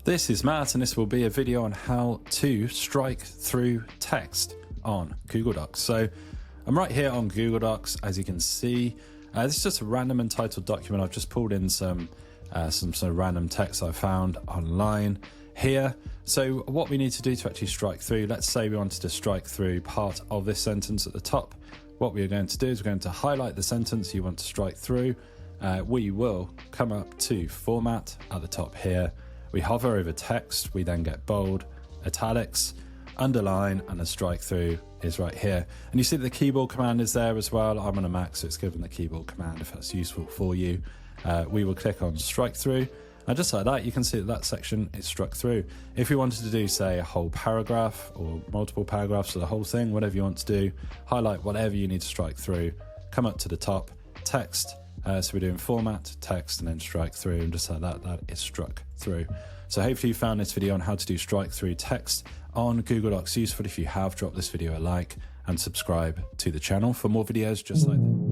This is Matt, and this will be a video on how to strike through text on Google Docs. So I'm right here on Google Docs, as you can see. This is just a random entitled document. I've just pulled in some sort of random text I found online here. So what we need to do to actually strike through, let's say we wanted to strike through part of this sentence at the top. What we are going to do is we're going to highlight the sentence you want to strike through. We will come up to Format at the top here. We hover over text, we then get bold, italics, underline, and the strike through is right here. And you see that the keyboard command is there as well. I'm on a Mac, so it's given the keyboard command if that's useful for you. We will click on strike through, and just like that, you can see that that section is struck through. If you wanted to do, say, a whole paragraph or multiple paragraphs or the whole thing, whatever you want to do, highlight whatever you need to strike through, come up to the top, text. So we're doing format, text, and then strike through, and just like that, that is struck through. So hopefully you found this video on how to do strike through text on Google Docs useful. If you have, drop this video a like and subscribe to the channel for more videos just like this.